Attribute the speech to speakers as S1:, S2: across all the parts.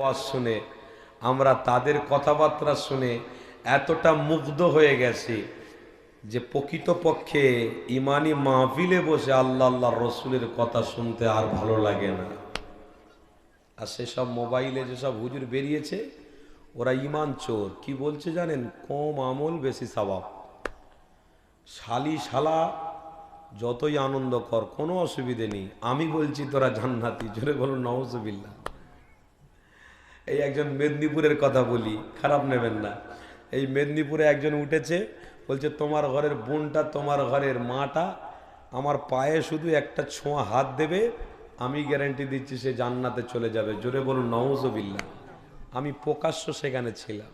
S1: ওয়াজ শুনে, আমরা তাদের কথাবার্তা শুনে এতটা মুগ্ধ হয়ে গেছি যে প্রকৃতপক্ষে ইমানি মাহফিলে বসে আল্লাহ আল্লাহ রসুলের কথা শুনতে আর ভালো লাগে না। আর সেসব মোবাইলে যেসব হুজুর বেরিয়েছে ওরা ইমান চোর। কি বলছে জানেন? কম আমল বেশি সওয়াব। শালি শালা যতই আনন্দ কর, কোনো অসুবিধে নেই, আমি বলছি তোরা জান্নাতি। জোরে বলুন নাউজুবিল্লাহ। এই একজন মেদিনীপুরের কথা বলি, খারাপ নেবেন না। এই মেদিনীপুরে একজন উঠেছে, বলছে তোমার ঘরের বোনটা, তোমার ঘরের মাটা আমার পায়ে শুধু একটা ছোঁয়া হাত দেবে, আমি গ্যারান্টি দিচ্ছি সে জান্নাতে চলে যাবে। জোরে বলুন নাউজুবিল্লাহ। আমি প্রকাশ্য সেখানে ছিলাম।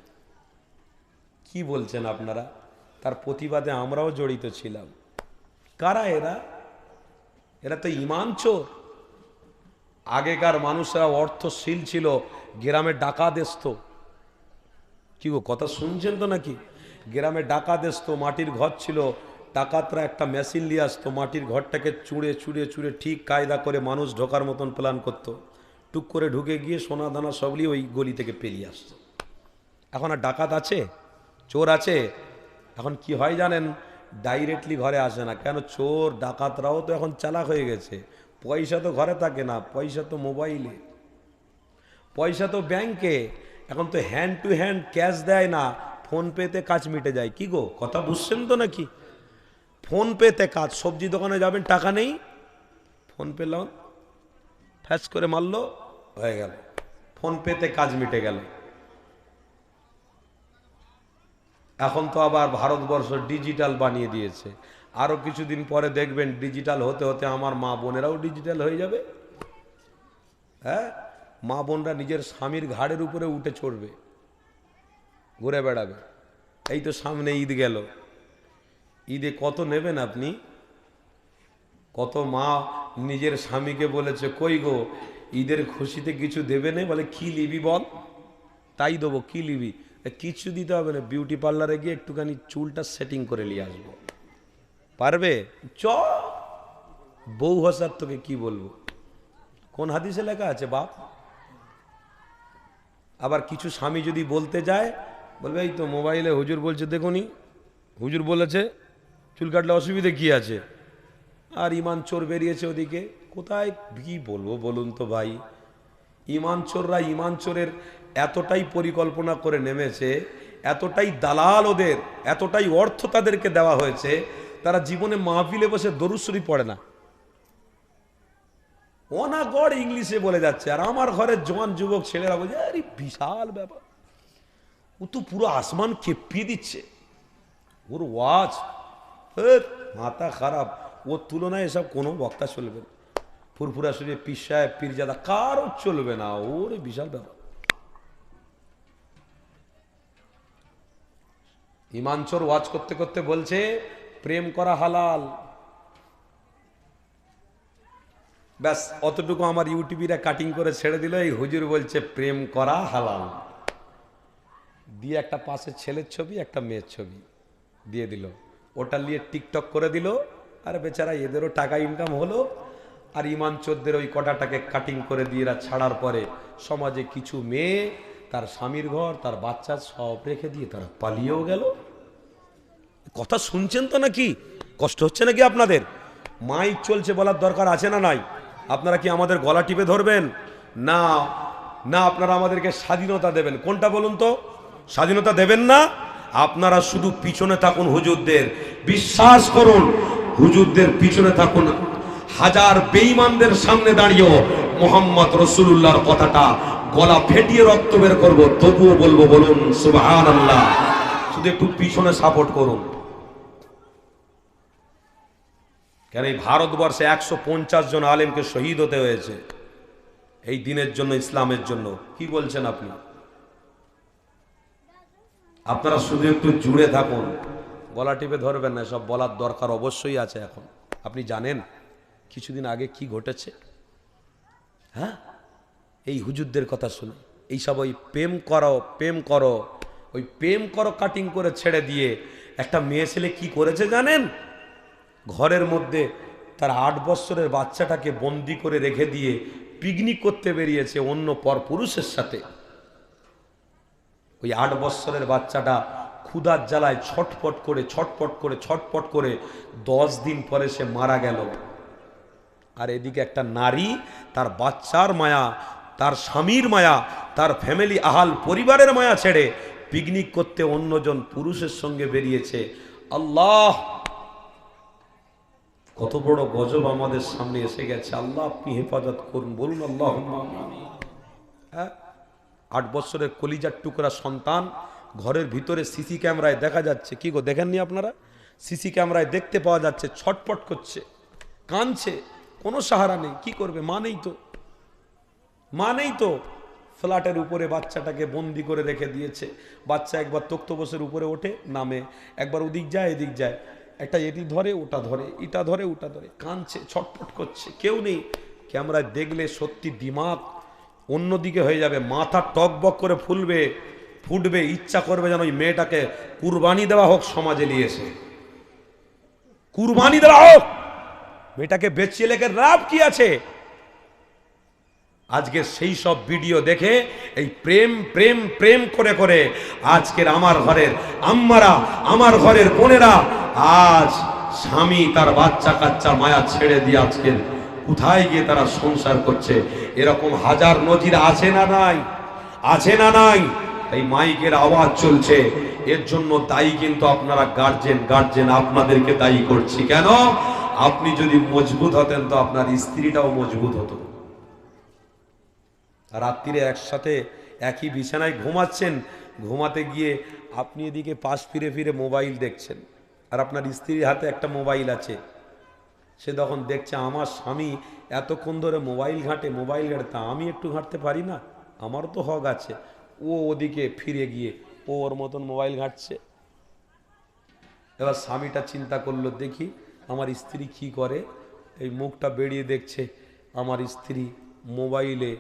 S1: কি বলছেন আপনারা? তার প্রতিবাদে আমরাও জড়িত ছিলাম। কারা এরা? এরা তো ইমান চোর। আগেকার মানুষরা অর্থশীল ছিল, গ্রামে ডাকাত আসতো। কি গো, কথা শুনছেন তো নাকি? গ্রামে ডাকাত আসতো, মাটির ঘর ছিল, ডাকাতরা একটা মেশিন নিয়ে আসতো, মাটির ঘরটাকে চুড়ে চুড়ে চুড়ে ঠিক কায়দা করে মানুষ ঢোকার মতন প্ল্যান করতো। টুক করে ঢুকে গিয়ে সোনা দানা সবলি ওই গলি থেকে পেরিয়ে আসতো। এখন আর ডাকাত আছে? চোর আছে? এখন কি হয় জানেন? ডাইরেক্টলি ঘরে আসে না। কেন? চোর ডাকাতরাও তো এখন চালাক হয়ে গেছে। পয়সা তো ঘরে থাকে না, পয়সা তো মোবাইলে, পয়সা তো ব্যাংকে। এখন তো হ্যান্ড টু হ্যান্ড ক্যাশ দেয় না, ফোন পেতে কাজ মিটে যায়। কি গো, কথা বুঝছেন তো নাকি? ফোন পেতে কাজ। সবজি দোকানে যাবেন, টাকা নেই, ফোন পে লোন ফ্যাস করে মারলো, হয়ে গেল, ফোন পেতে কাজ মিটে গেল। এখন তো আবার ভারতবর্ষ ডিজিটাল বানিয়ে দিয়েছে। আরো কিছুদিন পরে দেখবেন ডিজিটাল হতে হতে আমার মা বোনেরাও ডিজিটাল হয়ে যাবে। হ্যাঁ, মা বোনরা নিজের স্বামীর ঘাড়ের উপরে উঠে চড়বে, ঘুরে বেড়াবে। এই তো সামনে ঈদ গেল, ঈদে কত নেবেন আপনি? কত মা নিজের স্বামীকে বলেছে, কই গো ঈদের খুশিতে কিছু দেবে না? বলে কি লিবি বল, তাই দেবো। কি লিবি? কিছু দিতে হবে না, বিউটি পার্লারে গিয়ে একটুখানি চুলটা সেটিং করে নিয়ে আসবো। পারবে? চ বউ হসার, তোকে কি বলবো? কোন হাদিসে লেখা আছে বাপ? আবার কিছু স্বামী যদি বলতে যায়, বলবে এই তো মোবাইলে হুজুর বলছে, দেখুনি হুজুর বলেছে চুল কাটলে অসুবিধে কি আছে। আর ইমান চোর বেরিয়েছে ওদিকে। কোথায় কি বলবো বলুন তো ভাই? ইমান চোররা ইমান চোরের এতটাই পরিকল্পনা করে নেমেছে, এতটাই দালাল ওদের, এতটাই অর্থ তাদেরকে দেওয়া হয়েছে, তারা জীবনে মাহফিলে বসে দরুদ শরীফ পড়ে না। অনাগড় ইংলিশে বলে যাচ্ছে। আর আমার ঘরের জোয়ান যুবক ছেলেরা বলছে আরে বিশাল ব্যাপার, ও তো পুরো আসমান খেপিয়ে দিচ্ছে, ওর ওয়াজ মাথা খারাপ। ওর তুলনায় এসব কোনো বক্তা চলবে না। ফুরফুরা শরীফ, পীর সাহেব, পীরজাদা কারো চলবে না। ওর বিশাল ব্যাপার। ইমানচোর ওয়াজ করতে করতে বলছে প্রেম করা হালাল। ব্যাস অতটুকু আমার ইউটিউবিরা কাটিং করে ছেড়ে দিল। এই হুজুর বলছে প্রেম করা হালাল, দিয়ে একটা পাশে ছেলের ছবি, একটা মেয়ের ছবি দিয়ে দিল। ওটা নিয়ে টিকটক করে দিল। আর বেচারা এদেরও টাকা ইনকাম হলো, আর ইমান চোরদের ওই কটাটাকে কাটিং করে দিয়ে এরা ছাড়ার পরে সমাজে কিছু মেয়ে তার স্বামীর ঘর, তার বাচ্চা সব রেখে দিয়ে তারা পালিয়েও গেল। কথা শুনছেন তো নাকি? কষ্ট হচ্ছে নাকি আপনাদের? মাইক চলছে, বলার দরকার আছে না নাই? আপনারা কি আমাদের গলা টিপে ধরবেন? না না, আপনারা আমাদেরকে স্বাধীনতা দেবেন। কোনটা বলুন তো? স্বাধীনতা দেবেন না? আপনারা শুধু পিছনে থাকুন হুজুরদের, বিশ্বাস করুন হুজুরদের পিছনে থাকুন। হাজার বেঈমানদের সামনে দাঁড়িয়েও মোহাম্মদ রাসূলুল্লাহর কথাটা গলা ফেটিয়ে রক্ত বের করবো, তবুও বলবো বলুন সুবহানাল্লাহ। শুধু একটু পিছনে সাপোর্ট করুন। কেন এই ভারতবর্ষে 150 জন আলেমকে শহীদ হতে হয়েছে এই দিনের জন্য, ইসলামের জন্য। কি বলছেন আপনি? আপনারা শুধু একটু জুড়ে থাকুন, গলা টিপে ধরবেন না। সব বলার দরকার অবশ্যই আছে। এখন আপনি জানেন কিছুদিন আগে কি ঘটেছে? হ্যাঁ, এই হুজুরদের কথা শুনে এইসব ওই প্রেম করো প্রেম করো, ওই প্রেম করো কাটিং করে ছেড়ে দিয়ে একটা মেয়ে ছেলে কি করেছে জানেন? ঘরের মধ্যে তার 8 বছরের বাচ্চাটাকে বন্দি করে রেখে দিয়ে পিকনিক করতে বেরিয়েছে অন্য পর পুরুষের সাথে। ওই 8 বছরের বাচ্চাটা ক্ষুধার জ্বালায় ছটপট করে 10 দিন পরে সে মারা গেল। আর এদিকে একটা নারী তার বাচ্চার মায়া, তার স্বামীর মায়া, তার ফ্যামিলি আহাল পরিবারের মায়া ছেড়ে পিকনিক করতে অন্যজন পুরুষের সঙ্গে বেরিয়েছে। আল্লাহ, কত বড় গজব আমাদের সামনে এসে গেছে। আল্লাহ আপনি হেফাজত করুন, বলুন আল্লাহ। 8 বছরের কলিজার টুকরা সন্তান, ঘরের ভিতরে সিসি ক্যামেরায় দেখা যাচ্ছে। কি গো, দেখেননি আপনারা? সিসি ক্যামেরায় দেখতে পাওয়া যাচ্ছে ছটপট করছে, কাঁদছে, কোনো সাহারা নেই। কি করবে? মা নেই তো। ফ্ল্যাটের উপরে বাচ্চাটাকে বন্দি করে রেখে দিয়েছে। বাচ্চা একবার তক্তপোষের উপরে ওঠে, নামে, একবার ওদিক যায় এদিক যায়, একটা এটি ধরে ওটা ধরে, এটা ধরে ওটা ধরে, কাঁদছে, ছটফট করছে, কেউ নেই। ক্যামেরায় দেখলে সত্যি দিমাগ অন্যদিকে হয়ে যাবে, মাথা টকবক করে ফুটবে, ইচ্ছা করবে যেন ওই মেয়েটাকে কুরবানি দেওয়া হোক, সমাজে নিয়ে এসে কুরবানি দেওয়া হোক। মেয়েটাকে বেঁচিয়ে লেখে লাভ কি আছে? আজকে সেই সব ভিডিও দেখে এই প্রেম করে আজকের আমার ঘরের আম্মারা, আমার ঘরের বোনেরা আজ স্বামী তার বাচ্চা কাচ্চা মায়া ছেড়ে দিয়ে আজকে কোথায় গিয়ে তারা সংসার করছে। এরকম হাজার নজির আছে না নাই? আছে না নাই? এই মাইকের আওয়াজ চলছে, এর জন্য দায়ী কিন্তু আপনারা গার্জেন আপনাদেরকে দায়ী করছি। কেন? আপনি যদি মজবুত হতেন তো আপনার স্ত্রীটাও মজবুত হতো। রাত্রিরে একসাথে একই বিছানায় ঘুমাচ্ছেন, ঘুমাতে গিয়ে আপনি এদিকে পাশ ফিরে মোবাইল দেখছেন, আর আপনার স্ত্রীর হাতে একটা মোবাইল আছে। সে তখন দেখছে আমার স্বামী এতক্ষণ ধরে মোবাইল ঘাঁটে, তা আমি একটু ঘাঁটতে পারি না, আমারও তো হক আছে। ও ওদিকে ফিরে গিয়ে ও ওর মতন মোবাইল ঘাঁটছে। এবার স্বামীটা চিন্তা করলো, দেখি আমার স্ত্রী কি করে। এই মুখটা বেরিয়ে দেখছে আমার স্ত্রী মোবাইলে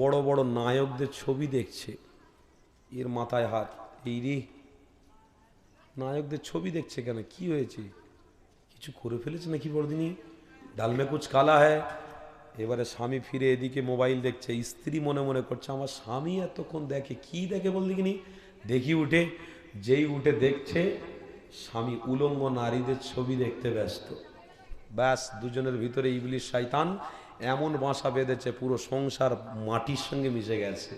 S1: বড় বড় নায়কদের ছবি দেখছে। এর মাথায় হাত, এই রে, নায়কদের ছবি দেখছে কেন? কি হয়েছে? কিছু করে ফেলেছে নাকি বড়দিনই? ডাল মে কুছ কালা হ্যায়। এবারে স্বামী ফিরে এদিকে মোবাইল দেখছে, স্ত্রী মনে করছে আমার স্বামী এতক্ষণ দেখে, কি দেখে বল দেখিনি। দেখি উঠে, যেই উঠে দেখছে স্বামী উলঙ্গ নারীদের ছবি দেখতে ব্যস্ত। ব্যাস, দুজনের ভিতরে ইবলিশ শয়তান এমন বাসা বেঁধেছে, পুরো সংসার মাটির সঙ্গে মিশে গেছে।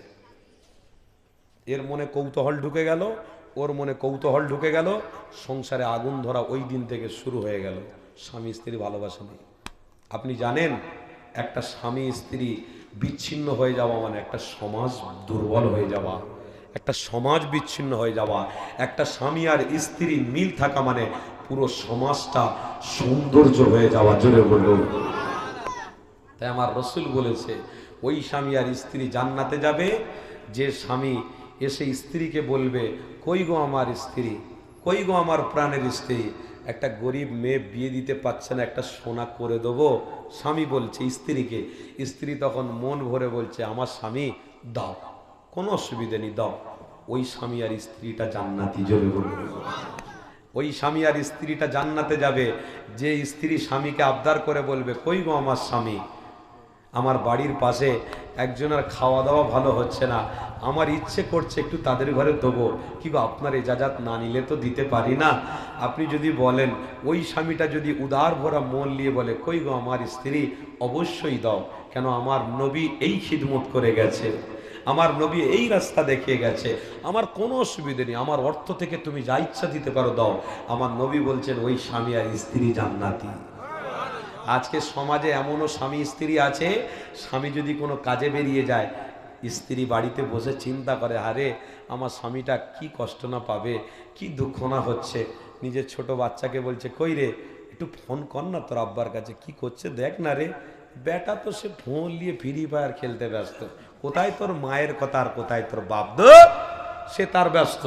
S1: এর মনে কৌতূহল ঢুকে গেল, ওর মনে কৌতূহল ঢুকে গেল, সংসারে আগুন ধরা ওই দিন থেকে শুরু হয়ে গেল। স্বামী স্ত্রী ভালোবাসা নেই। আপনি জানেন, একটা স্বামী স্ত্রী বিচ্ছিন্ন হয়ে যাওয়া মানে একটা সমাজ দুর্বল হয়ে যাওয়া, একটা সমাজ বিচ্ছিন্ন হয়ে যাওয়া। একটা স্বামী আর স্ত্রী মিল থাকা মানে পুরো সমাজটা সৌন্দর্য হয়ে যাওয়া। জোরে বলুন। তাই আমার রসুল বলেছে, ওই স্বামী আর স্ত্রী জান্নাতে যাবে যে স্বামী এসে স্ত্রীকে বলবে, কই গো আমার স্ত্রী, কই গো আমার প্রাণের স্ত্রী। একটা গরিব মেয়ে বিয়ে দিতে পারছে না, একটা সোনা করে দেবো, স্বামী বলছে স্ত্রীকে। স্ত্রী তখন মন ভরে বলছে, আমার স্বামী দাও, কোনো অসুবিধা নেই, দাও। ওই স্বামী আর স্ত্রীটা জান্নাতি। জোরে বলুন। ওই স্বামী আর স্ত্রীটা জান্নাতে যাবে যে স্ত্রী স্বামীকে আবদার করে বলবে, কই গো আমার স্বামী, আমার বাড়ির পাশে একজনের খাওয়া দাওয়া ভালো হচ্ছে না, আমার ইচ্ছে করছে একটু তাদের ঘরে দেবো, কি গো আপনার ইজাজত না নিলে তো দিতে পারি না। আপনি যদি বলেন, ওই স্বামীটা যদি উদার ভরা মন নিয়ে বলে, কই গো আমার স্ত্রী, অবশ্যই দাও। কেন? আমার নবী এই খিদমত করে গেছে, আমার নবী এই রাস্তা দেখিয়ে গেছে, আমার কোনো অসুবিধে নেই, আমার অর্থ থেকে তুমি যা ইচ্ছা দিতে পারো দাও। আমার নবী বলছেন ওই স্বামী আর স্ত্রী জান্নাতি। আজকে সমাজে এমনও স্বামী স্ত্রী আছে, স্বামী যদি কোনো কাজে বেরিয়ে যায়, স্ত্রী বাড়িতে বসে চিন্তা করে, আরে আমার স্বামীটা কি কষ্ট না পাবে, কি দুঃখ না হচ্ছে। নিজের ছোট বাচ্চাকে বলছে, কই রে একটু ফোন কর না তোর আব্বার কাছে, কি করছে দেখ না রে। বেটা তো সে ফোন নিয়ে ফ্রি ফায়ার খেলতে ব্যস্ত, কোথায় তোর মায়ের কথা আর কোথায় তোর বাপ, সে তার ব্যস্ত।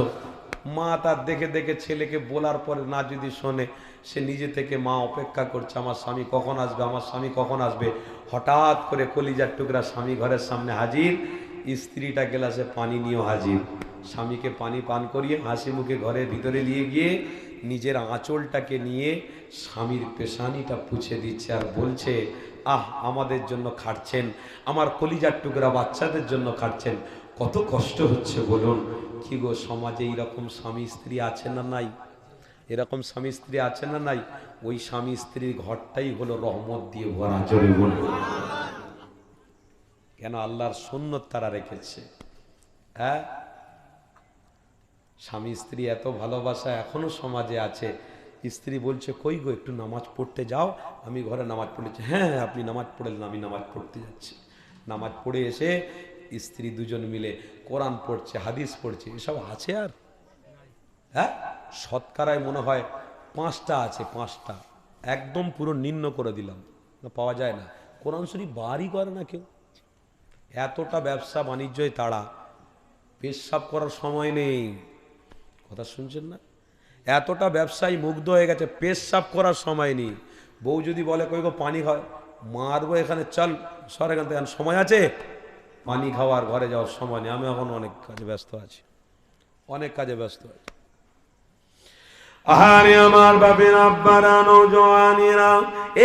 S1: মা তার দেখে দেখে ছেলেকে বলার পরে না যদি শোনে, সে নিজে থেকে মা অপেক্ষা করছে, আমার স্বামী কখন আসবে, আমার স্বামী কখন আসবে। হঠাৎ করে কলিজার টুকরা স্বামী ঘরের সামনে হাজির, স্ত্রীটা গ্লাসে পানি নিয়েও হাজির। স্বামীকে পানি পান করিয়ে হাসি মুখে ঘরের ভিতরে নিয়ে গিয়ে নিজের আঁচলটাকে নিয়ে স্বামীর পেশানিটা পুছে দিচ্ছে আর বলছে, আহ আমাদের জন্য খাটছেন, আমার কলিজার টুকরা বাচ্চাদের জন্য খাটছেন, কত কষ্ট হচ্ছে বলুন। কি গো, সমাজে এইরকম স্বামী স্ত্রী আছে না নাই? এরকম স্বামী স্ত্রী আছে না নাই? ওই স্বামী স্ত্রীর ঘরটাই হলো রহমত দিয়ে ভরা। জোরে বলুন। কেন? আল্লাহর সুন্নত তারা রেখেছে। হ্যাঁ, স্বামী স্ত্রী এত ভালোবাসা এখনো সমাজে আছে। স্ত্রী বলছে, কই গো, একটু নামাজ পড়তে যাও। আমি ঘরে নামাজ পড়েছি। হ্যাঁ হ্যাঁ, আপনি নামাজ পড়লেন, আমি নামাজ পড়তে যাচ্ছি। নামাজ পড়ে এসে স্ত্রী দুজন মিলে কোরআন পড়ছে, হাদিস পড়ছে। এসব আছে আর? হ্যাঁ, শতকরায় মনে হয় 5টা আছে, 5টা। একদম পুরো নিম্ন করে দিলাম, পাওয়া যায় না। কোরআন শরীফ বারই করে না কেউ। এতটা ব্যবসা বাণিজ্যই তাড়া, পেশাব করার সময় নেই। কথা শুনছেন না? এতটা ব্যবসায়ী মুগ্ধ হয়ে গেছে, পেশাব করার সময় নেই। বউ যদি বলে, কই গো পানি খাও, মারবো এখানে, চল সর এখান থেকে, সময় আছে? পানি খাওয়ার, ঘরে যাওয়ার সময় নেই। আমি এখন অনেক কাজে ব্যস্ত আছি, অনেক কাজে ব্যস্ত আছি। আহারে আমার বাপের আব্বারা, নওজওয়ানেরা,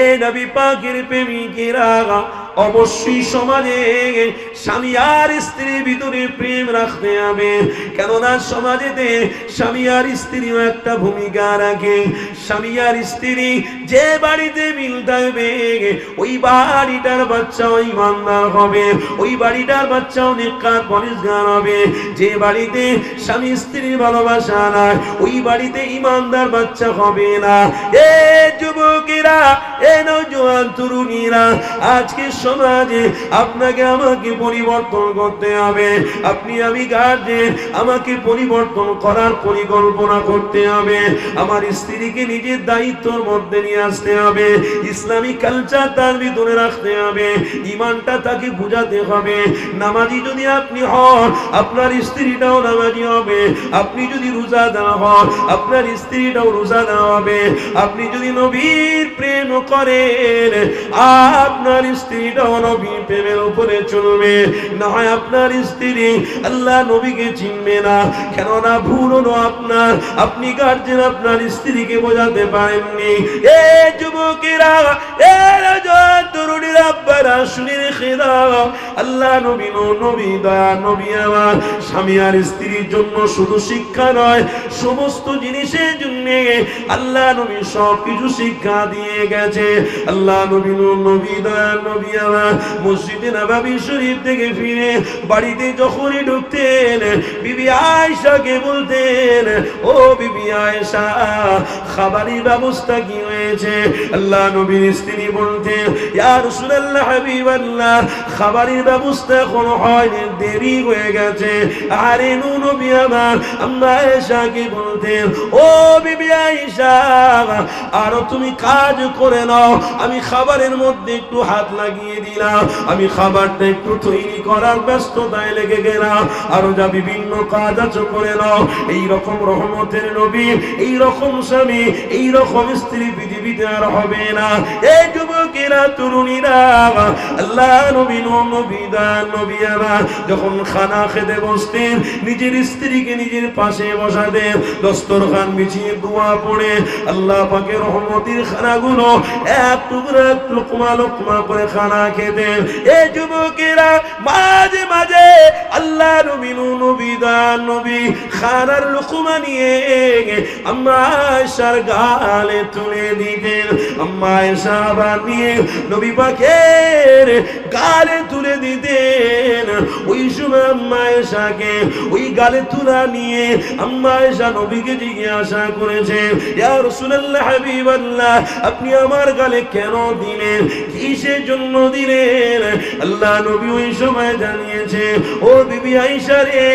S1: এ নবী পাকের প্রেমিকেরা, অবশ্যই সমাজে স্বামী আর স্ত্রীর ভিতরে প্রেম রাখতে হবে। কেননা সমাজেতে স্বামী আর স্ত্রীও একটা ভূমিকা রাখে। স্বামী আর স্ত্রী যে বাড়িতে মিল থাকবে, ওই বাড়িটার বাচ্চাও ইমানদার হবে, ওই বাড়িটার বাচ্চাও নেককার পরেজগার হবে। যে বাড়িতে স্বামী স্ত্রীর ভালোবাসা নাই, ওই বাড়িতে ইমানদার বাচ্চা হবে না। এ যুবকেরা, এ নওজোয়ান তরুণীরা, আজকে সমাজে আপনাকে আমাকে পরিবর্তন করতে হবে। আপনি আমি গার্জেন, আমাকে পরিবর্তন করার পরিকল্পনা করতে হবে। আমার স্ত্রীকে নিজের দায়িত্বর মধ্যে নিয়ে আসতে হবে। ইসলামিক কালচার তার ভিতরে রাখতে হবে। ইমানটা তাকে বুঝাতে হবে। নামাজি যদি আপনি হন, আপনার স্ত্রীটাও নামাজি হবে। আপনি যদি রোজাদার হন, আপনার স্ত্রীটাও রোজাদার হবে। আপনি যদি নবীর প্রেম করেন, আপনার স্ত্রীটাও নবীর প্রেমের উপরে চলবে। না হয় আপনার স্ত্রী আল্লাহ নবীকে চিনবে না। কেননা ভুল হলো আপনার, আপনি গার্জেন আপনার স্ত্রীকে বোঝাতে পারেননি। এ যুবকেরা, এ তরুণীরা, আব্বারা, শুনে রেখে দাও, আল্লাহ নবী, নবী দয়া নবী আমার স্বামী আর স্ত্রীর জন্য শুধু শিক্ষা নয়, সমস্ত জিনিসের জন্য আল্লাহ নবী সব কিছু শিক্ষা দিয়ে গেছে। আল্লাহ নবী, নবী দয়া নবী আমার মসজিদে নববী শরীফ থেকে ফিরে বাড়িতে যখনই ঢুকতেন, বিবি আয়েশাকে বলতেন, ও বিবি আয়েশা, খাবারের ব্যবস্থা কি হয়েছে? আল্লাহ নবীর স্ত্রী বলতেন, ইয়া রাসূলুল্লাহ, হাবিবাল্লাহ, খাবারের ব্যবস্থা এখনো হয়নি, দেরি হয়ে গেছে। আরে নবী আমার আম্মা আয়েশাকে বলতেন, ও বিবি আয়েশা, আরো তুমি কাজ করে নাও, আমি খাবারের মধ্যে একটু হাত লাগিয়ে দিলাম, আমি খাবারটা একটু তৈরি করার ব্যস্ততায় লেগে গেলাম, আরো যা বিভিন্ন কাজ আছে করে নাও। এইরকম রহমতের নবী, এইরকম স্বামী, এইরকম স্ত্রী পৃথিবীতে আর হবে না। এই যুবকেরা, তরুণীরা, আল্লাহ নবী, নবী দয়ার নবী আমার যখন খানা খেতে বসতেন, নিজের স্ত্রীকে নিজের পাশে বসাতেন, দস্তরখান বিছিয়ে দোয়া পড়ে আল্লাহ পাকের রহমতের খানাগুলো এক টুকরা লোকমা লোকমা করে খানা খেতেন। এই যুবকেরা, মাঝে মাঝে আল্লাহ নবী, নবী দয়ার নবী খানার লোকমা নিয়ে আম্মা আয়েশার গালে তুলে দিতেন। আম্মা আয়েশা আবার নিয়ে নবী পাকের গালে তুলে দিতেন। ওই সময় আম্মা আয়েশাকে ওই গালে তুলা নিয়ে আম্মা আয়েশা নবীকে জিজ্ঞাসা করেছেন, ইয়া রাসূলুল্লাহ, হাবিবাল্লাহ, আপনি আমার গালে কেন দিলেন? কিসের জন্য দিলেন? আল্লাহ নবী ওই সময় জানিয়েছে, ও বিবি আয়েশা রে,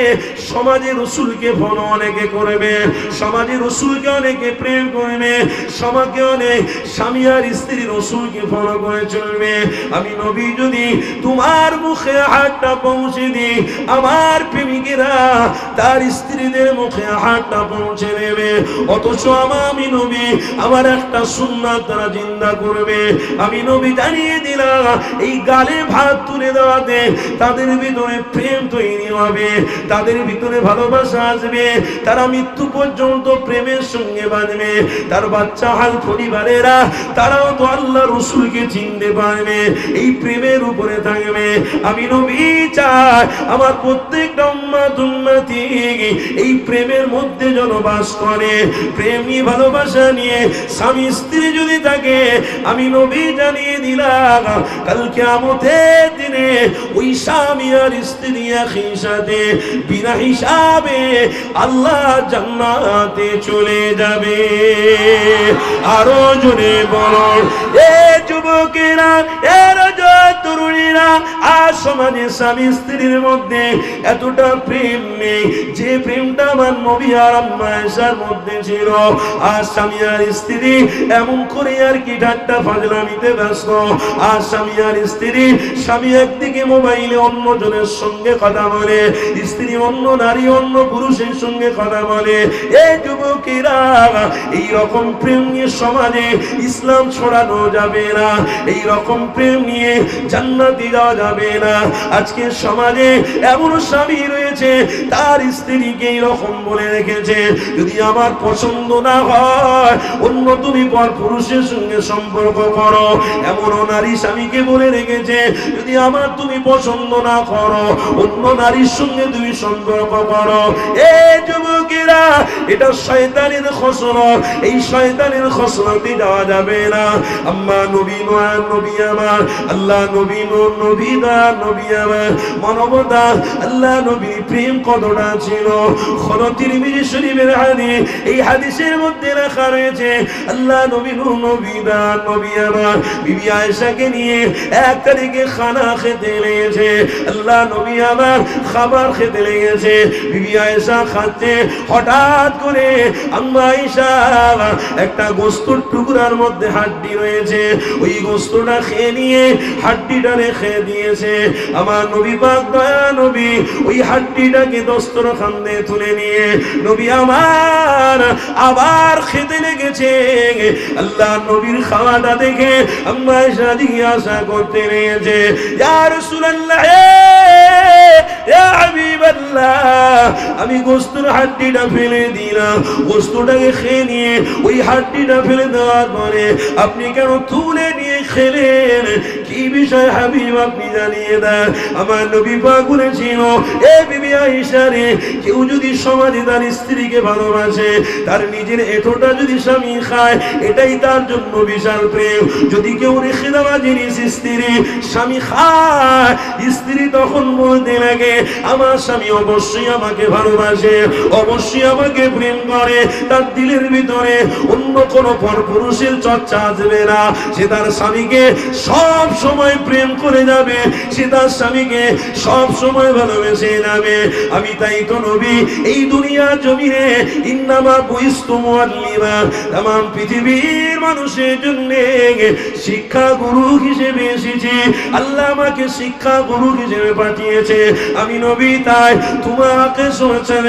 S1: সমাজে রাসূলকে ফলো অনেকে করবে, সমাজে রাসূলকে অনেকে প্রেম করবে, সমাজে অনেক স্বামী আর স্ত্রী রাসূলকে ফলো করে চলবে। আমি নবী যদি তোমার মুখে হাতটা পৌঁছে দিই, আমার প্রেমিকেরা তার স্ত্রীদের মুখে হাতটা পৌঁছে দেবে। অথচ আমি নবী আমার একটা সুন্নাত তারা জিন্দা করবে। আমি নবী জানিয়ে দিলাম, এই গালে ভাত তুলে দেওয়াতে তাদের ভিতরে প্রেম তৈরি হবে, তাদের ভিতরে ভালোবাসা আসবে, তারা মৃত্যু পর্যন্ত প্রেমের সঙ্গে বাঁধবে। তার বাচ্চা হাল পরিবারেরা, তারাও তো আল্লাহ রসুল রসুলকে চিনতে পারবে, এই প্রেমের উপরে থাকবে। আমি নবী চাই আমার প্রত্যেকটা উম্মত উম্মতি এই প্রেমের মধ্যে যেন বাস করে। প্রেম নিয়ে ভালোবাসা নিয়ে স্বামী স্ত্রী যদি থাকে, আমি নবী জানিয়ে দিলাম কাল কিয়ামতের দিনে ওই স্বামী আর স্ত্রী একই সাথে বিনা হিসাবে আল্লাহ জান্নাতে চলে যাবে। আরো জোরে বলুন এ যুবকেরা, এ তরুণীরা, আর সমাজে স্বামী স্ত্রীর মধ্যে এতটা প্রেম নেই যে প্রেমটা আমার নবী আর আম্মা আয়েশার মধ্যে ছিল। আর স্বামী আর স্ত্রী এমন করে আর কি ঠাট্টা ফাজলামিতে ব্যস্ত। আর স্বামী আর স্ত্রী, স্বামী একদিকে মোবাইলে অন্য জনের সঙ্গে কথা বলে, স্ত্রী অন্য নারী অন্য পুরুষের সঙ্গে কথা বলে। এই যুবকেরা, এই রকম প্রেম নিয়ে সমাজে ইসলাম ছড়ানো যাবে না, এই রকম প্রেম নিয়ে জান্নাতে যাওয়া যাবে না। আজকে সমাজে এমন স্বামী রয়েছে তার স্ত্রীকে এইরকম বলে রেখেছে, যদি আমার পছন্দ না হয় অন্য তুমি পর পুরুষের সঙ্গে সম্পর্ক করো। এমন নারী স্বামীকে বলে রেখেছে, যদি আমার তুমি পছন্দ না করো অন্য নারীর সঙ্গে তুমি সম্পর্ক করো। এই যুবকেরা, এটা শয়তানের খসলত, এই শয়তানের খসলতে যাওয়া যাবে না। আম্মা নবী নয় নবী আমার, আল্লাহ নবী নবী দা নবী আমার, মানবতা আল্লাহ নবী প্রেম কতটা ছিল। তিরমিজি শরীফের হাদিস, এই হাদিসের মধ্যে লেখা রয়েছে আল্লাহ নবী নবী দা নবী আমার বিবি আয়েশাকে নিয়ে এক তারিখে খানা খেতে লেগেছে। আল্লাহ নবী আমার খাবার খেতে লেগেছে, বিবি আয়েশা খাচ্ছে, হঠাৎ করে আম্মা আয়েশা একটা গোশতের টুকরার মধ্যে হাড্ডি রয়েছে, ওই গোশতটা খেয়ে নিয়ে হাড্ডিটা রেখে দিয়েছে। আমার নবী পাক দয়া নবী ওই হাড্ডিটাকে দস্তরখান দিয়ে তুলে নিয়ে নবী আমার আবার খেতে লেগেছে। আল্লাহ নবীর খাওয়াটা দেখে আম্মা আয়েশা জিজ্ঞাসা করতে লেগেছে, ইয়া রাসূলুল্লাহ, ইয়া হাবিবাল্লাহ, আমি গোশতের হাড্ডিটা ফেলে দিলাম, গোশতটাকে খেয়ে নিয়ে ওই হাড্ডিটা ফেলে দেওয়ার পরে আপনি কেন তুলে নিয়ে খেলেন? কি বিষয় হাবিব আপনি জানিয়ে দেন। আমার নবী পাক বলেছিল, এ বিবি আয়েশা রে, কেউ যদি সমাজে তার স্ত্রীকে ভালোবাসে, তার নিজের এঁটোটা যদি স্বামী খায়, এটাই তার জন্য বিশাল প্রেম। যদি কেউ রেখে দেওয়া জিনিস স্ত্রী স্বামী খায়, স্ত্রী তখন বলতে লাগে আমার স্বামী অবশ্যই আমাকে ভালোবাসে, অবশ্যই আমাকে প্রেম করে, তার দিলের ভিতরে অন্য কোনো পরপুরুষের চর্চা আসবে না। সে তার স্বামীকে সব সময় প্রেম করে যাবে, সে তার স্বামীকে সব সময় ভালোবেসে যাবে। আমি তাই তো নবী এই দুনিয়া জমিনে ইন্নামা বুইস্তু মুআল্লিমা, तमाम পৃথিবীর মানুষের জন্য শিক্ষা গুরু হিসেবে এসেছি। আল্লাহ আমাকে শিক্ষা গুরু হিসেবে পাঠিয়েছে। আমি নবী তাই তোমাকে শুনেছেন,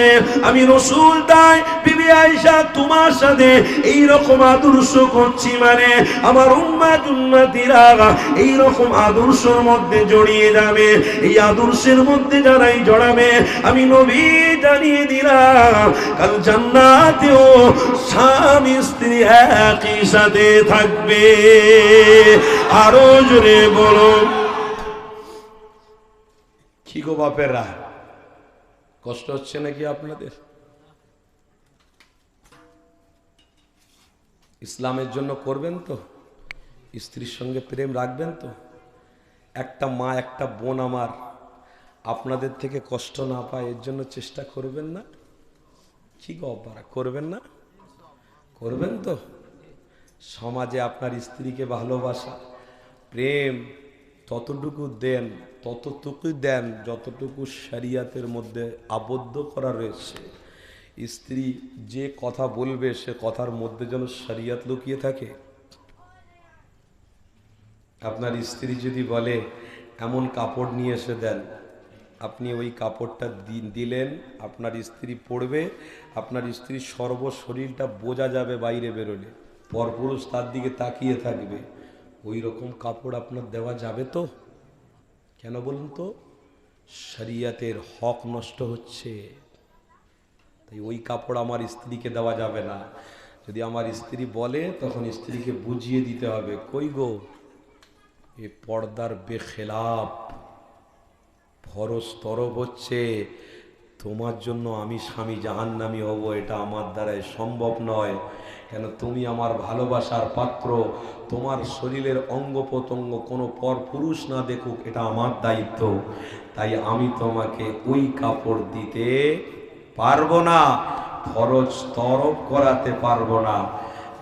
S1: আমি রাসূল তাই বিবি আয়েশা তোমার সাথে এই রকম আদর্শ করছি, মানে আমার উম্মত উম্মতিরা এই রকম আদর্শের মধ্যে জড়িয়ে যাবে। এই আদর্শের মধ্যে যারাই জড়াবে, আমি নবী জানিয়ে দিলাম কাল জান্নাতেও স্বামী স্ত্রী একই সাথে থাকবে। আরো জোরে বলো, কি গো বাপেরা, কষ্ট হচ্ছে নাকি আপনাদের? ইসলামের জন্য করবেন তো? স্ত্রীর সঙ্গে প্রেম রাখবেন তো? একটা মা একটা বোন আমার আপনাদের থেকে কষ্ট না পায় এর জন্য চেষ্টা করবেন না? কি গো বাবা, করবেন না? করবেন তো? সমাজে আপনার স্ত্রীকে ভালোবাসা প্রেম ততটুকু দেন, ততটুকুই দেন যতটুকু শরিয়তের মধ্যে আবদ্ধ করা রয়েছে। স্ত্রী যে কথা বলবে সে কথার মধ্যে যেন শরিয়ত লুকিয়ে থাকে। আপনার স্ত্রী যদি বলে এমন কাপড় নিয়ে এসে দেন, আপনি ওই কাপড়টা দিলেন, আপনার স্ত্রী পরবে, আপনার স্ত্রীর সর্বশরীরটা বোঝা যাবে বাইরে বেরোলে, পরপুরুষ তার দিকে তাকিয়ে থাকবে, ওই রকম কাপড় আপনার দেওয়া যাবে তো? কেন বলুন তো? শরিয়তের হক নষ্ট হচ্ছে। তাই ওই কাপড় আমার স্ত্রীকে দেওয়া যাবে না। যদি আমার স্ত্রী বলে তখন স্ত্রীকে বুঝিয়ে দিতে হবে, কই গো এ পর্দার বেখেলাপ ফরজ তরফ হচ্ছে তোমার জন্য আমি স্বামী জাহান্নামী হব, এটা আমার দ্বারাই সম্ভব নয়। কেন? তুমি আমার ভালোবাসার পাত্র, তোমার শরীরের অঙ্গ প্রত্যঙ্গ কোনো পর পুরুষ না দেখুক, এটা আমার দায়িত্ব। তাই আমি তোমাকে ওই কাপড় দিতে পারবো না, ফরজ তরফ করাতে পারবো না।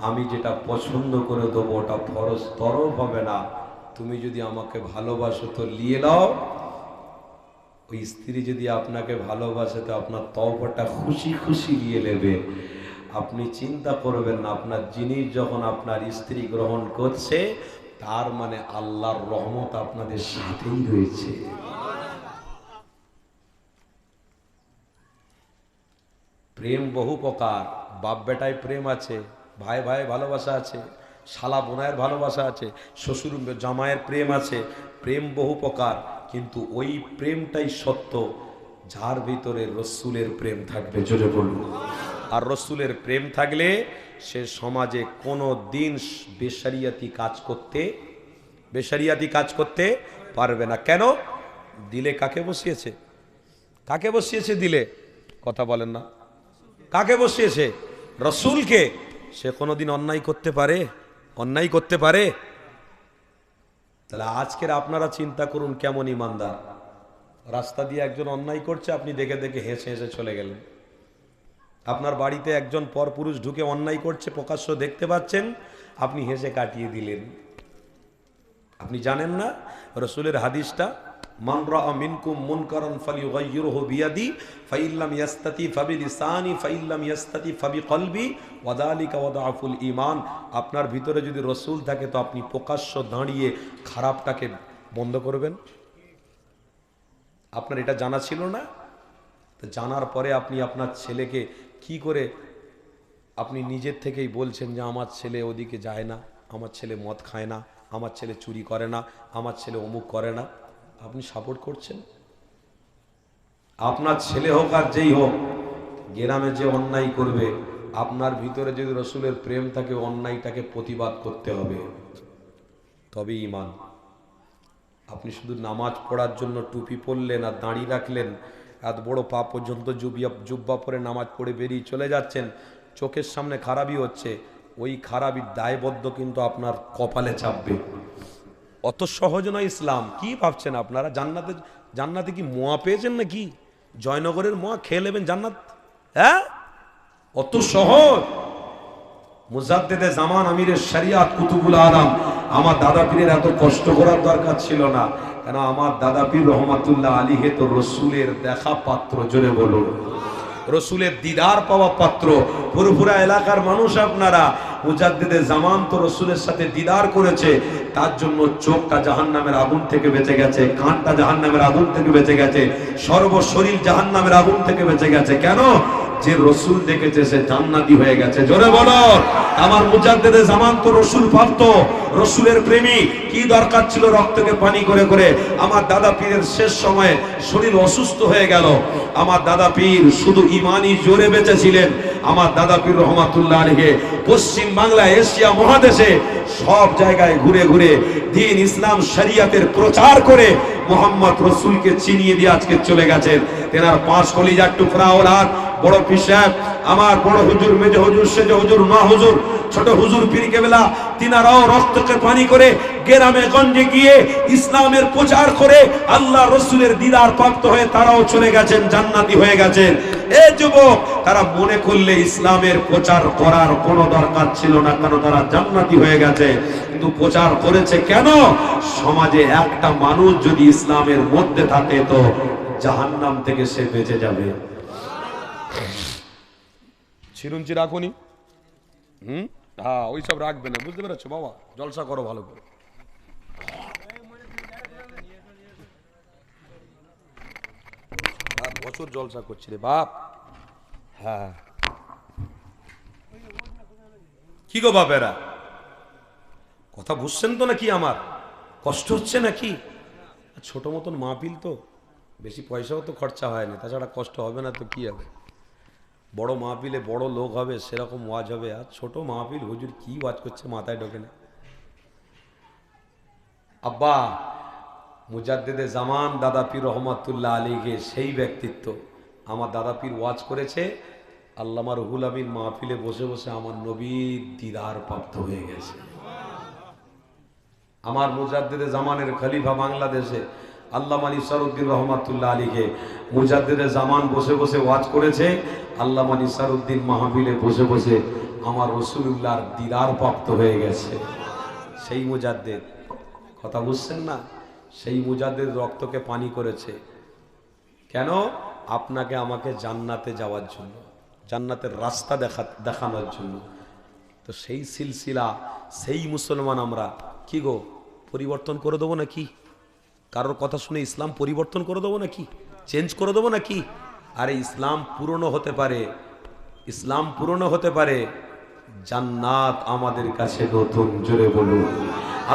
S1: আমি যেটা পছন্দ করে দেবো ওটা ফরজ তরফ হবে না। তুমি যদি আমাকে ভালোবাসো তো নিয়ে নাও। ওই স্ত্রী যদি আপনাকে ভালোবাসে তো আপনার তওবাটা খুশি খুশি নিয়ে নেবে। আপনি চিন্তা করবেন না, আপনার জিনিস যখন আপনার স্ত্রী গ্রহণ করছে তার মানে আল্লাহর রহমত আপনাদের সাথেই রয়েছে। প্রেম বহু প্রকার, বাপ বেটায় প্রেম আছে, ভাই ভাই ভালোবাসা আছে, শালা বোনায়ের ভালোবাসা আছে, শ্বশুর জামাইয়ের প্রেম আছে। প্রেম বহু প্রকার, কিন্তু ওই প্রেমটাই সত্য যার ভিতরে রসুলের প্রেম থাকবে। জোরে বলুন। আর রসুলের প্রেম থাকলে সে সমাজে কোনো দিন বেশারিয়াতি কাজ করতে পারবে না। কেন? দিলে কাকে বসিয়েছে? কাকে বসিয়েছে দিলে? কথা বলেন না। কাকে বসিয়েছে? রসুলকে। সে কোনোদিন অন্যায় করতে পারে? অন্যায় করতে পারে? তাহলে আজকের আপনারা চিন্তা করুন কেমন ইমানদার। রাস্তা দিয়ে একজন অন্যায় করছে, আপনি দেখে দেখে হেসে হেসে চলে গেলেন। আপনার বাড়িতে একজন পরপুরুষ ঢুকে অন্যায় করছে, প্রকাশ্য দেখতে পাচ্ছেন, আপনি হেসে কাটিয়ে দিলেন। আপনি জানেন না রসুলের হাদিসটা? মান রাআ মিনকুম মুনকারান ফালিয়ুগাইয়িরহু বিয়াদি ফাইল্লাম ইয়াস্তাতি ফাবিলিসানি ফাইল্লাম ইয়াস্তাতি ফাবিকলবি ওয়া যালিকা ওয়াদাফুল ঈমান। আপনার ভিতরে যদি রসুল থাকে তো আপনি প্রকাশ্য দাঁড়িয়ে খারাপটাকে বন্ধ করবেন। আপনার এটা জানা ছিল না? তো জানার পরে আপনি আপনার ছেলেকে কি করে আপনি নিজের থেকেই বলছেন যে আমার ছেলে ওদিকে যায় না, আমার ছেলে মদ খায় না, আমার ছেলে চুরি করে না, আমার ছেলে অমুক করে না। আপনি সাপোর্ট করছেন। আপনার ছেলে হোক আর যেই হোক, গ্রামে যে অন্যায় করবে, আপনার ভিতরে যদি রসুলের প্রেম থাকে অন্যায়টাকে প্রতিবাদ করতে হবে, তবে ঈমান। আপনি শুধু নামাজ পড়ার জন্য টুপি পরলেন আর দাঁড়িয়ে রাখলেন, এত বড় পা পর্যন্ত জুব্বা পরে নামাজ পড়ে বেরিয়ে চলে যাচ্ছেন, চোখের সামনে খারাপই হচ্ছে, ওই খারাপির দায়বদ্ধ কিন্তু আপনার কপালে চাপবে। অত সহজ নয় ইসলাম। কি ভাবছেন আপনারা? জান্নাতে কি মোয়া পেয়েছেন নাকি? জয়নগরের মোয়া খেয়ে নেবেন জান্নাত? হ্যাঁ, অত সহজ? মুজাদ্দেদে জামান আমিরের শরিয়াত কুতুবুল আলম আমার দাদা পীরের এত কষ্ট করার দরকার ছিল না। কেন? আমার দাদা পীর রহমাতুল্লাহ আলীহে তো রসুলের দেখা পাত্র। জোরে বলুন। রসুলের দিদার পাওয়া পাত্র। পুরপুরা এলাকার মানুষ আপনারা, মুজাদ্দেদে জামান তো রসুলের সাথে দিদার করেছে, তার জন্য চোখটা জাহান্নামের আগুন থেকে বেঁচে গেছে, কানটা জাহান্নামের আগুন থেকে বেঁচে গেছে, সর্বশরীর জাহান্নামের আগুন থেকে বেঁচে গেছে। কেন? যে রসুল দেখেছে সে জান্নাতি হয়ে গেছে। জোরে বলো। আমার মুজাদ্দেদে জামান তো রসুল প্রাপ্ত, রসুলের প্রেমী। কি দরকার ছিল রক্তকে পানি করে করে? আমার দাদা পীরের শেষ সময়ে শরীর অসুস্থ হয়ে গেল। আমার দাদা পীর শুধু ইমানই জোরে বেঁচেছিলেন। আমার দাদা পীর রহমাতুল্লাহ আলাইহি পশ্চিম বাংলা, এশিয়া মহাদেশে সব জায়গায় ঘুরে ঘুরে দ্বীন ইসলাম শরিয়াতের প্রচার করে মোহাম্মদ রসুলকে চিনিয়ে দিয়ে আজকে চলে গেছেন। তেনার 5 কলিজার টুকরা ওলাদ, বড় পীর সাহেব, আমার বড় হুজুর, মেজ হুজুর, সেজ হুজুর, না হুজুর, ছোট হুজুর পীর কেবলা, তিনারাও রক্তকে পানি করে গ্রামে গঞ্জে গিয়ে ইসলামের প্রচার করে আল্লাহ রসুলের দিদার প্রাপ্ত হয়ে তারাও চলে গেছেন, জান্নাতি হয়ে গেছেন। এই যুবক, তারা মনে করলে ইসলামের প্রচার করার কোনো দরকার ছিল না, কারণ তারা জান্নাতি হয়ে গেছে। কিন্তু প্রচার করেছে কেন? সমাজে একটা মানুষ যদি ইসলামের মধ্যে থাকে তো জাহান্নাম থেকে সে বেঁচে যাবে। চিরুঞ্চি রাখুনি? হ্যাঁ, ওইসব রাখবে না, বুঝতে পেরেছো বাবা? জলসা করো ভালো করে। বছর জলসা করছি রে বাপ। হ্যাঁ, কি গো বাপেরা, কথা বুঝছেন তো নাকি? আমার কষ্ট হচ্ছে নাকি? ছোট মতন মাহফিল তো, বেশি পয়সাও তো খরচা হয় না, তাছাড়া কষ্ট হবে না তো কি হবে? বড় মাহফিলে বড় লোক হবে, সেরকম ওয়াজ হবে। আর ছোট মাহফিল, হুজুর কি ওয়াজ করছে মাথায় ঢোকে না। আব্বা মুজাদ্দেদে জামান দাদা পীর রহমাতুল্লাহ আলীকে সেই ব্যক্তিত্ব, আমার দাদা পীর ওয়াজ করেছে, আল্লামা রুহুল আমিন মাহফিলে বসে বসে আমার নবীর দিদার প্রাপ্ত হয়ে গেছে। আমার মুজাদ্দেদে জামানের খলিফা বাংলাদেশে আল্লামা নিসারউদ্দিন রহমাতুল্লাহ আলীকে মুজাদ্দেদে জামান বসে বসে ওয়াজ করেছে, আল্লামা নিসারউদ্দিন মাহফিলে বসে বসে আমার রাসূলুল্লাহর দিদার প্রাপ্ত হয়ে গেছে। সেই মুজাদ্দেদ, কথা বুঝছেন না? সেই মুজাদ্দেদ রক্তকে পানি করেছে। কেন? আপনাকে আমাকে জান্নাতে যাওয়ার জন্য, জান্নাতের রাস্তা দেখানোর জন্য। তো সেই সিলসিলা, সেই মুসলমান আমরা কি গো পরিবর্তন করে দেবো নাকি? কারোর কথা শুনে ইসলাম পরিবর্তন করে দেবো নাকি? চেঞ্জ করে দেবো নাকি? আরে ইসলাম পুরনো হতে পারে, ইসলাম পুরনো হতে পারে, জান্নাত আমাদের কাছে নতুন। জোরে বলুন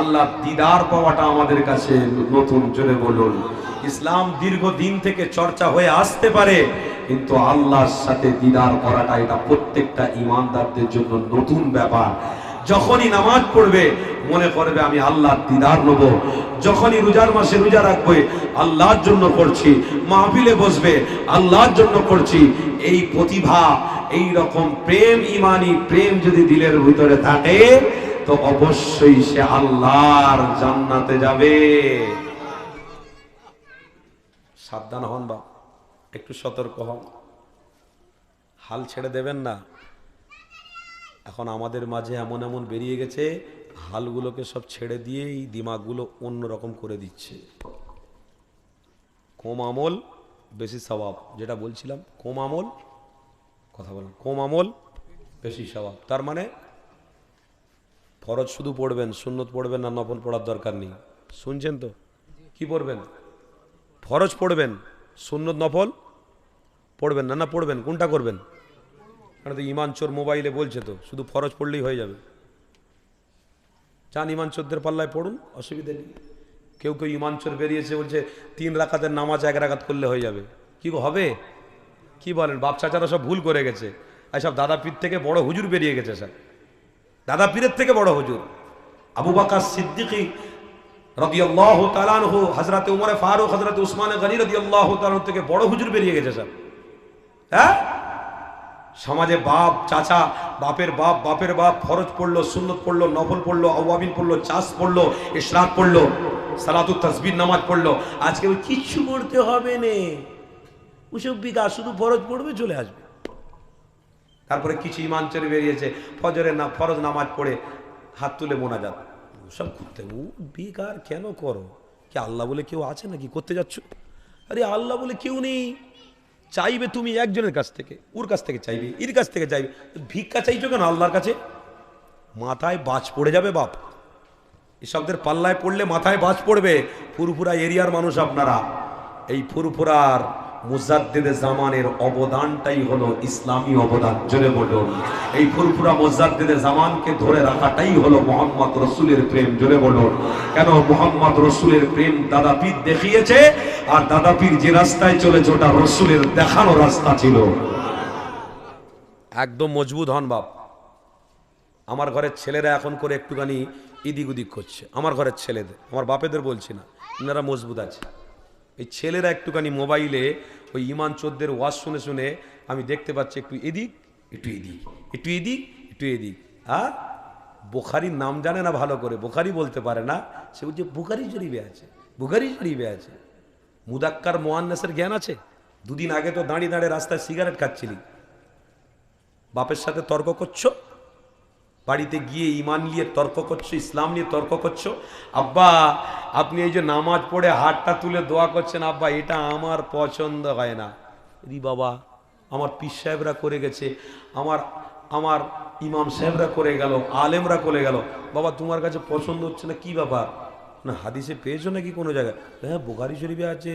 S1: আল্লাহ দিদার পাওয়াটা আমাদের কাছে নতুন। জোরে বলুন। ইসলাম দীর্ঘদিন থেকে চর্চা হয়ে আসতে পারে, কিন্তু আল্লাহর সাথে দিদার করাটা এটা প্রত্যেকটা ইমানদারদের জন্য নতুন ব্যাপার। যখনই নামাজ পড়বে মনে করবে আমি আল্লাহর দিদার নেব, যখনই রোজার মাসে রোজা রাখবে আল্লাহর জন্য করছি, মাহফিলে বসবে আল্লাহর জন্য করছি। এই প্রতিভা, এই রকম প্রেম, ইমানি প্রেম যদি দিলের ভিতরে থাকে তো অবশ্যই সে আল্লাহর জান্নাতে যাবে। সাবধান হন বা একটু সতর্ক হন, হাল ছেড়ে দেবেন না। এখন আমাদের মাঝে এমন এমন বেরিয়ে গেছে, হালগুলোকে সব ছেড়ে দিয়ে এই দিমাগগুলো অন্যরকম করে দিচ্ছে। কম আমল বেশি সওয়াব, যেটা বলছিলাম, কম আমল, কথা বলেন, কম আমল বেশি সওয়াব। তার মানে ফরজ শুধু পড়বেন, সুন্নত পড়বেন না, নফল পড়ার দরকার নেই। শুনছেন তো? কি পড়বেন? ফরজ পড়বেন, সুন্নত নফল পড়বেন না, না পড়বেন? কোনটা করবেন? কারণ তো ইমান চোর মোবাইলে বলছে তো শুধু ফরজ পড়লেই হয়ে যাবে। চান ইমান চোরদের পাল্লায় পড়ুন, অসুবিধা নেই। কেউ কেউ ইমান চোর বেরিয়েছে বলছে 3 রাকাতের নামাজ 1 রাকাত করলে হয়ে যাবে। কি হবে? কি বলেন? বাপ চাচারা সব ভুল করে গেছে। আর সব দাদা পীর থেকে বড় হুজুর বেরিয়ে গেছে। স্যার দাদা পীরের থেকে বড় হুজুর আবু বকর সিদ্দিক রাদিয়াল্লাহু তাআলা আনহু, হযরত ওমর ফারুক, হযরত উসমান গনি রাদিয়াল্লাহু তাআলা থেকে বড় হুজুর বেরিয়ে গেছে। স্যার হ্যাঁ, সমাজে বাপ চাচা, বাপের বাপ, বাপের বাপ ফরজ পড়লো, সুন্নত পড়লো, নফল পড়লো, আওয়াবিন পড়লো, চাষ পড়লো, ইশরাক পড়লো, সালাতুত তাসবিহ নামাজ পড়লো। আজকে কিচ্ছু পড়তে হবে না, ওসব বিঘা শুধু ফরজ পড়বে চলে আসবে। তারপরে কিছু ইমান চলে বেরিয়েছে, ফজরের না ফরজ নামাজ পড়ে হাত তুলে মোনাজাত সব করতে। ও বেকার কেন করো? কি আল্লাহ বলে কেউ আছে নাকি করতে যাচ্ছ? আরে আল্লাহ বলে কেউ নেই। চাইবে তুমি একজনের কাছ থেকে, ওর কাছ থেকে চাইবে, এর কাছ থেকে চাইবে। ভিক্ষা চাইছো কেন আল্লাহর কাছে? মাথায় বাজ পড়ে যাবে বাপ। এসবদের পাল্লায় পড়লে মাথায় বাজ পড়বে। ফুরফুরা এরিয়ার মানুষ আপনারা, এই ফুরফুরার মুজাদ্দেদে জামানের অবদানটাই হলো ইসলামী অবদান। জোরে বলুন, এই ফুরফুরা মুজাদ্দেদে জামানকে ধরে রাখাটাই হলো মুহাম্মদ রাসূলের প্রেম। জোরে বলুন, কেন? মুহাম্মদ রাসূলের প্রেম দাদা পীর দেখিয়েছে, আর দাদা পীর যে রাস্তায় চলেছে ওটা রাসূলের দেখানো রাস্তা ছিল। একদম মজবুত হন বাপ। আমার ঘরের ছেলেরা এখন করে একটুখানি ইদিক উদিক করছে, আমার ঘরের ছেলেদের, আমার বাপেদের বলছি না, এনারা মজবুত আছে। এই ছেলেরা একটুখানি মোবাইলে ওই ইমান চোদ্দের ওয়াজ শুনে শুনে আমি দেখতে পাচ্ছি একটু এদিক একটু এদিক, একটু এদিক একটু এদিক। আর বুখারীর নাম জানে না ভালো করে, বুখারী বলতে পারে না, সে বলছে বুখারী শরীফে আছে, বুখারী শরীফে আছে। মুদাক্কার মুআন্নাসের জ্ঞান আছে? দুদিন আগে তো দাঁড়িয়ে দাঁড়িয়ে রাস্তায় সিগারেট খাচ্ছিলি, বাপের সাথে তর্ক করছো, বাড়িতে গিয়ে ইমান নিয়ে তর্ক করছো, ইসলাম নিয়ে তর্ক করছো। আব্বা আপনি এই যে নামাজ পড়ে হাতটা তুলে দোয়া করছেন, আব্বা এটা আমার পছন্দ হয় না। রি বাবা, আমার পীর সাহেবরা করে গেছে, আমার ইমাম সাহেবরা করে গেল, আলেমরা করে গেল, বাবা তোমার কাছে পছন্দ হচ্ছে না, কি ব্যাপার? না হাদিসে পেয়েছো নাকি কোনো জায়গায়? হ্যাঁ বুখারী শরীফে আছে।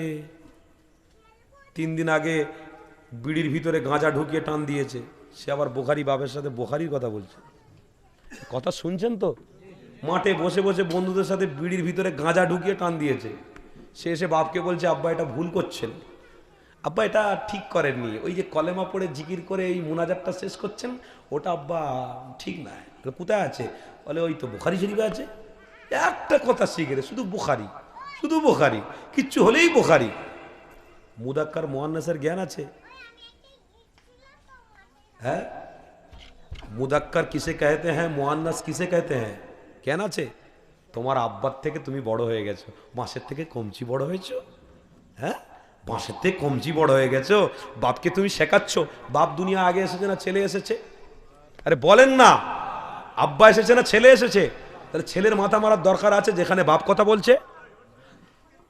S1: 3 দিন আগে বিড়ির ভিতরে গাঁজা ঢুকিয়ে টান দিয়েছে, সে আবার বুখারী বাপের সাথে বুখারীর কথা বলছে। কথা শুনছেন তো? মাঠে বসে বসে বন্ধুদের সাথে বিড়ির ভিতরে গাঁজা ঢুকিয়ে টান দিয়েছে। সে এসে বাপকে বলছে আব্বা এটা ভুল করছেন, আব্বা এটা ঠিক করেননি, ওই যে কলেমা পড়ে জিকির করে এই মুনাজাতটা শেষ করছেন ওটা আব্বা ঠিক না। কোথায় আছে? বলে ওই তো বুখারী শরীফে আছে। একটা কথা শিখে রে, শুধু বুখারি, শুধু বুখারি, কিচ্ছু হলেই বুখারি। মুদাক্কার মুয়ান্নাসের জ্ঞান আছে? হ্যাঁ, মুদাক্কার কিসে कहते हैं, মুয়ান্নাস কিসে कहते हैं, জ্ঞান আছে? তোমার আব্বার থেকে তুমি বড় হয়ে গেছো, মাসের থেকে কমচি বড় হয়েছো। হ্যাঁ, বাঁশের থেকে কমচি বড় হয়ে গেছো, বাপকে তুমি শেখাচ্ছ। বাপ দুনিয়া আগে এসেছে না ছেলে এসেছে? আরে বলেন না, আব্বা এসেছে না ছেলে এসেছে? তাহলে ছেলের মাথা মারার দরকার আছে যেখানে বাপ কথা বলছে?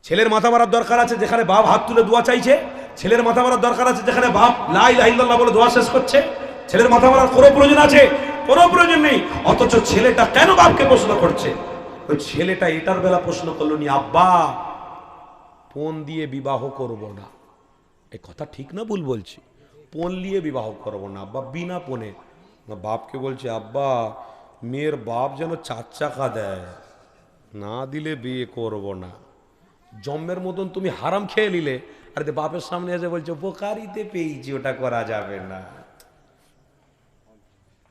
S1: ছেলের মাথা মারার দরকার আছে যেখানে বাপ হাত তুলে দোয়া চাইছে? ছেলের মাথা মারার দরকার আছে যেখানে বাপ লা ইলাহা ইল্লাল্লাহ বলে দোয়া শেষ করছে? ছেলের মাথা মারার কোনো প্রয়োজন আছে? কোনো প্রয়োজন নেই। অথচ ছেলেটা কেন বাপকে প্রশ্ন করছে? ওই ছেলেটা এটার বেলা প্রশ্ন করলো নি, আব্বা পণ দিয়ে বিবাহ করব না। এই কথা ঠিক না ভুল বলছি? পণ নিয়ে বিবাহ করব না আব্বা, বিনা পণে। না, বাপকে বলছে আব্বা মেয়ের বাপ যেন 4 চাকা দেয়, না দিলে বিয়ে করব না। জম্মের মতন তুমি হারাম খেয়ে নিলে, আর বাপের সামনে এসে বলছো বোকারিতে পেয়েছি, ওটা করা যাবে না।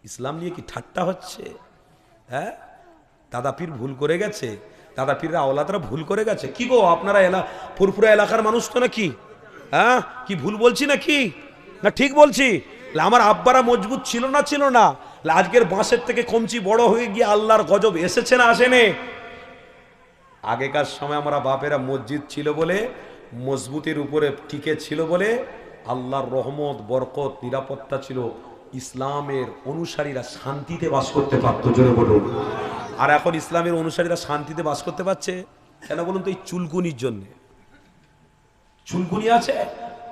S1: ইসলাম নিয়ে কি ঠাট্টা হচ্ছে? হ্যাঁ, দাদা পীর ভুল করে গেছে, দাদা পীররা আওলাদরা ভুল করে গেছে। কি গো আপনারা ফুরফুরা এলাকার মানুষ তো নাকি? হ্যাঁ, কি ভুল বলছি নাকি? না ঠিক বলছি? আমার আব্বারা মজবুত ছিল না? ছিল না? আজকের বাঁশের থেকে কমচি বড় হয়ে গিয়ে আল্লাহর গজব এসেছে না আসেনি? আগেকার সময় আমরা বাপেরা মসজিদ ছিল বলে, মজবুতের উপরে টিকে ছিল বলে আল্লাহর রহমত, বরকত, নিরাপত্তা ছিল, ইসলামের অনুসারীরা শান্তিতে বাস করতে পারত। জোরে বলুন। আর এখন ইসলামের অনুসারীরা শান্তিতে বাস করতে পারছে কেন বলুন তো? এই চুলকুনির জন্যে। চুলকুনি আছে,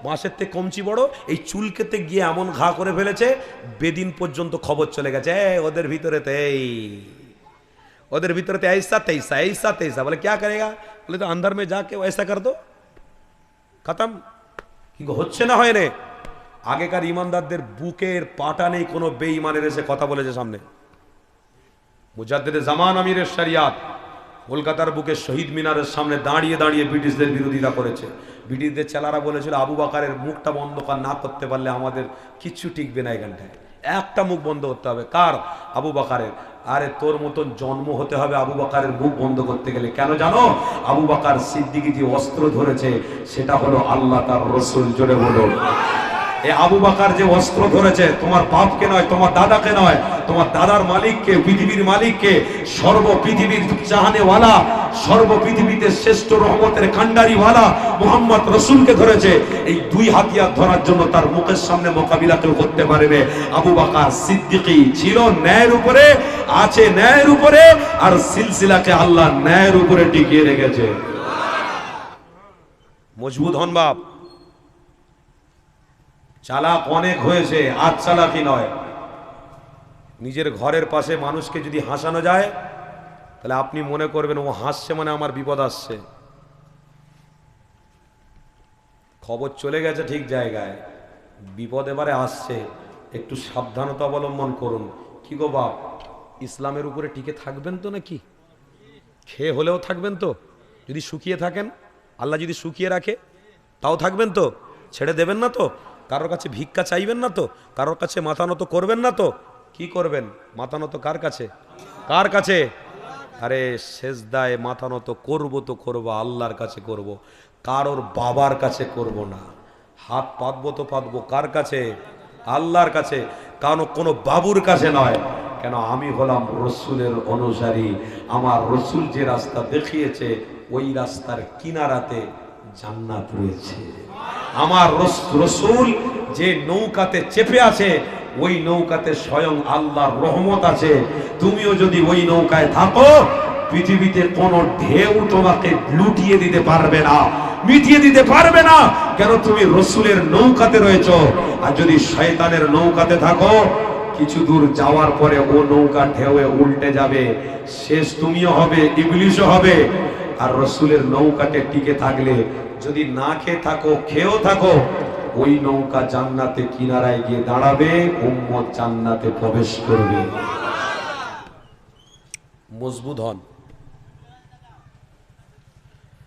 S1: বাঁশের থেকে কমচি বড়, এই চুলকেতে গিয়ে এমন ঘা করে ফেলেছে, বেদিন পর্যন্ত খবর চলে গেছে ওদের ভিতরে তো ওদের ভিতরে তো ऐसा तैसा ऐसा तैसा। बोले क्या करेगा? बोले तो अंदर में जाके ऐसा कर दो, खत्म। কিন্তু হচ্ছে না, হয় না। আগেকার ইমানদারদের বুকের পাটা নেই কোনো বেঈমানের এসে কথা বলেছে সামনে। মুজাদ্দিদে জামান আমিরের শরিয়াত কলকাতার বুকে শহীদ মিনারের সামনে দাঁড়িয়ে দাঁড়িয়ে ব্রিটিশদের বিরোধিতা করেছে। ব্রিটিশদের চেলারা বলেছিল আবু বকরের মুখটা বন্ধ না করতে পারলে আমাদের কিচ্ছু টিকবে না এখানটায়, একটা মুখ বন্ধ করতে হবে। কার? আবু বকরের। আরে তোর মতন জন্ম হতে হবে আবু বকরের মুখ বন্ধ করতে গেলে। কেন জানো? আবু বকর সিদ্দিকী যে অস্ত্র ধরেছে সেটা হলো আল্লাহ তার রাসূল। জোরে বলো। এই আবু বকর যে অস্ত্র ধরেছে তোমার বাপকে নয়, তোমার দাদাকে নয়, তোমার দাদার মালিককে, পৃথিবীর মালিককে, সর্ব পৃথিবীর জাহানেওয়ালা, সর্ব পৃথিবীতে শ্রেষ্ঠ রহমতের কান্ডারিওয়ালা মুহাম্মদ রাসূলকে ধরেছে। এই দুই হাতিয়ার ধরার জন্য তার মুখের সামনে মোকাবিলা কেউ করতে পারবে। আবু বকর সিদ্দিকী ছিল ন্যায়ের উপরে, আছে ন্যায়ের উপরে, আর সিলসিলাকে আল্লাহ ন্যায়ের উপরে টিকিয়ে রেখেছে। মজবুত হন বাপ। চালাক অনেক হয়েছে, আজ চালাকি নয়। নিজের ঘরের পাশে মানুষকে যদি হাসানো যায় তাহলে আপনি মনে করবেন ও হাসছে মানে আমার বিপদ আসছে। খবর চলে গেছে ঠিক জায়গায়, বিপদ এবারে আসছে, একটু সাবধানতা অবলম্বন করুন। কি গো বাপ, ইসলামের উপরে টিকে থাকবেন তো নাকি? খেয়ে হলেও থাকবেন তো? যদি শুকিয়ে থাকেন, আল্লাহ যদি শুকিয়ে রাখে তাও থাকবেন তো? ছেড়ে দেবেন না তো? কারোর কাছে ভিক্ষা চাইবেন না তো? কারোর কাছে মাথা নত করবেন না তো? কি করবেন? মাথা নত কার কাছে? কার কাছে? আরে সেজদায় মাথা নত করবো তো করবো আল্লাহর কাছে করব, কারোর বাবার কাছে করব না। হাত পাতবো তো পাতবো কার কাছে? আল্লাহর কাছে। কারণ কোনো বাবুর কাছে নয়। কেন? আমি হলাম রসুলের অনুসারী। আমার রসুল যে রাস্তা দেখিয়েছে ওই রাস্তার কিনারাতে জান্নাত রয়েছে। আমার রসুল যে নৌকাতে চেপে আছে ওই নৌকাতে স্বয়ং আল্লাহর রহমত আছে। তুমিও যদি ওই নৌকায় থাকো, পৃথিবীতে কোনো ঢেউ তোমাকে লুটিয়ে দিতে পারবে না, মিটিয়ে দিতে পারবে না। কেন? তুমি রসুলের নৌকাতে রয়েছো। আর যদি শয়তানের নৌকাতে থাকো, কিছু দূর যাওয়ার পরে ও নৌকা ঢেউয়ে উল্টে যাবে, শেষ তুমিও হবে, ইবলিশও হবে। আর রসুলের নৌকাতে টিকে থাকলে, যদি না খেয়ে থাকো, খেয়েও থাকো, ওই নৌকা জান্নাতে কিনারায় গিয়ে দাঁড়াবে, উম্মত জান্নাতে প্রবেশ করবে। মজবুত হন।